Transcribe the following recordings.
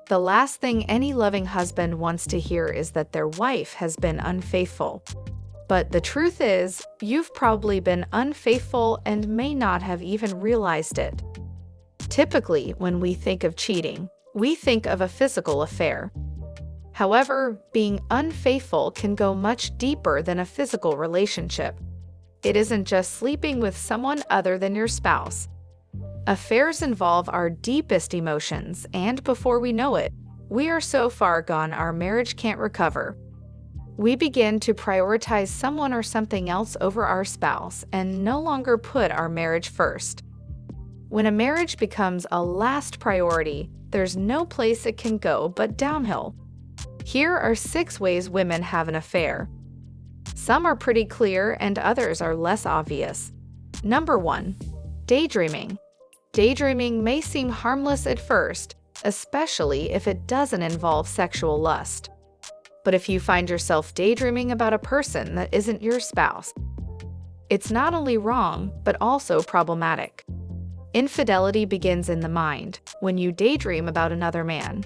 The last thing any loving husband wants to hear is that their wife has been unfaithful. But the truth is, you've probably been unfaithful and may not have even realized it. Typically, when we think of cheating, we think of a physical affair. However, being unfaithful can go much deeper than a physical relationship. It isn't just sleeping with someone other than your spouse. Affairs involve our deepest emotions, and before we know it, we are so far gone our marriage can't recover. We begin to prioritize someone or something else over our spouse and no longer put our marriage first. When a marriage becomes a last priority, there's no place it can go but downhill. Here are 6 ways women have an affair. Some are pretty clear and others are less obvious. Number 1. Daydreaming. Daydreaming may seem harmless at first, especially if it doesn't involve sexual lust. But if you find yourself daydreaming about a person that isn't your spouse, it's not only wrong, but also problematic. Infidelity begins in the mind. When you daydream about another man,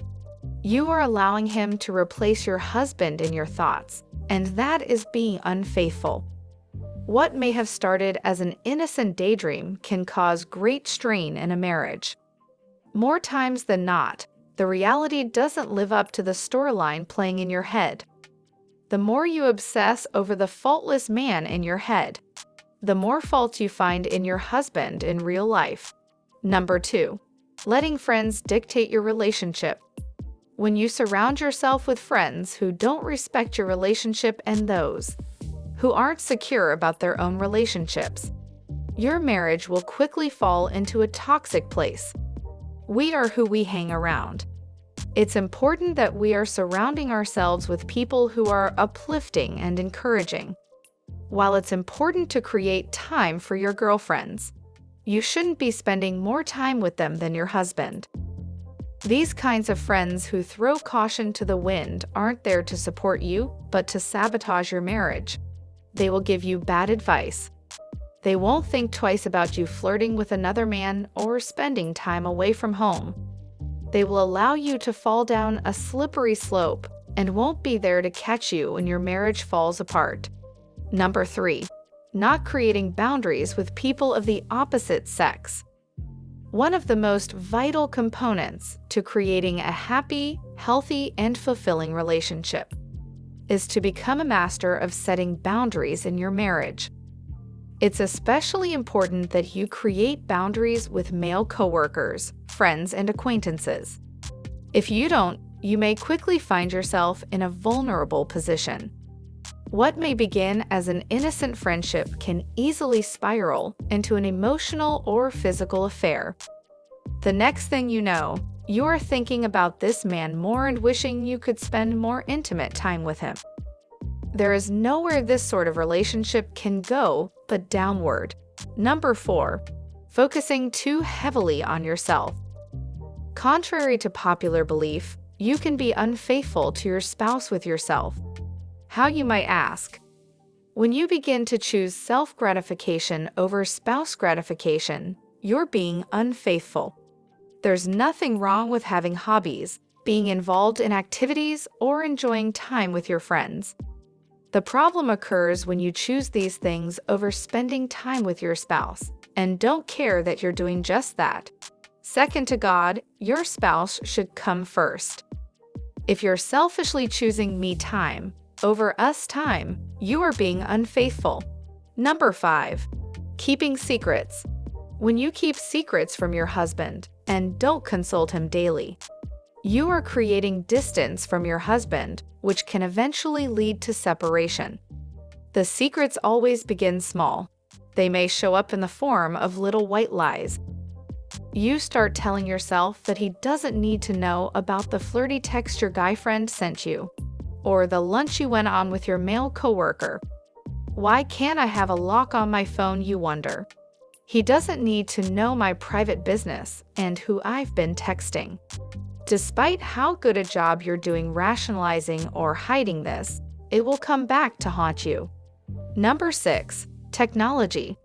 you are allowing him to replace your husband in your thoughts, and that is being unfaithful. What may have started as an innocent daydream can cause great strain in a marriage. More times than not, the reality doesn't live up to the storyline playing in your head. The more you obsess over the faultless man in your head, the more faults you find in your husband in real life. Number 2. Letting friends dictate your relationship. When you surround yourself with friends who don't respect your relationship and those who aren't secure about their own relationships, your marriage will quickly fall into a toxic place. We are who we hang around. It's important that we are surrounding ourselves with people who are uplifting and encouraging. While it's important to create time for your girlfriends, you shouldn't be spending more time with them than your husband. These kinds of friends who throw caution to the wind aren't there to support you, but to sabotage your marriage. They will give you bad advice. They won't think twice about you flirting with another man or spending time away from home. They will allow you to fall down a slippery slope and won't be there to catch you when your marriage falls apart. Number 3. Not creating boundaries with people of the opposite sex. One of the most vital components to creating a happy, healthy, and fulfilling relationship is to become a master of setting boundaries in your marriage. It's especially important that you create boundaries with male coworkers, friends, and acquaintances. If you don't, you may quickly find yourself in a vulnerable position. What may begin as an innocent friendship can easily spiral into an emotional or physical affair. The next thing you know, you are thinking about this man more and wishing you could spend more intimate time with him. There is nowhere this sort of relationship can go but downward. Number 4. Focusing too heavily on yourself. Contrary to popular belief, you can be unfaithful to your spouse with yourself. How, you might ask? When you begin to choose self-gratification over spouse gratification, you're being unfaithful. There's nothing wrong with having hobbies, being involved in activities, or enjoying time with your friends. The problem occurs when you choose these things over spending time with your spouse and don't care that you're doing just that. Second to God, your spouse should come first. If you're selfishly choosing me time over us time, you are being unfaithful. Number 5. Keeping secrets. When you keep secrets from your husband and don't consult him daily, you are creating distance from your husband, which can eventually lead to separation. The secrets always begin small. They may show up in the form of little white lies. You start telling yourself that he doesn't need to know about the flirty text your guy friend sent you, or the lunch you went on with your male coworker. Why can't I have a lock on my phone, you wonder? He doesn't need to know my private business and who I've been texting. Despite how good a job you're doing rationalizing or hiding this, it will come back to haunt you. Number 6. Technology.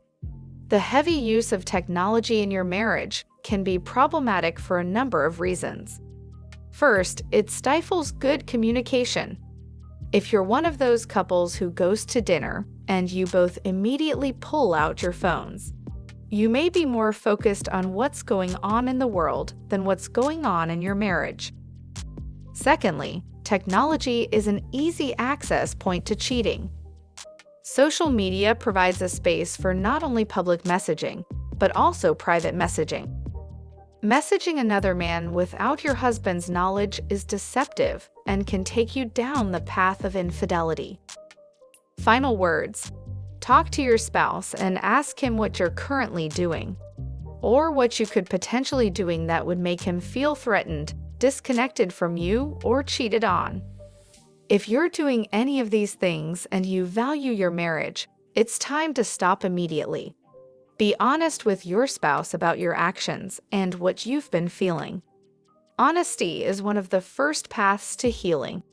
The heavy use of technology in your marriage can be problematic for a number of reasons. First, it stifles good communication. If you're one of those couples who goes to dinner and you both immediately pull out your phones, you may be more focused on what's going on in the world than what's going on in your marriage. Secondly, technology is an easy access point to cheating. Social media provides a space for not only public messaging, but also private messaging. Messaging another man without your husband's knowledge is deceptive and can take you down the path of infidelity. Final words. Talk to your spouse and ask him what you're currently doing, or what you could potentially doing that would make him feel threatened, disconnected from you, or cheated on. If you're doing any of these things and you value your marriage, it's time to stop immediately. Be honest with your spouse about your actions and what you've been feeling. Honesty is one of the first paths to healing.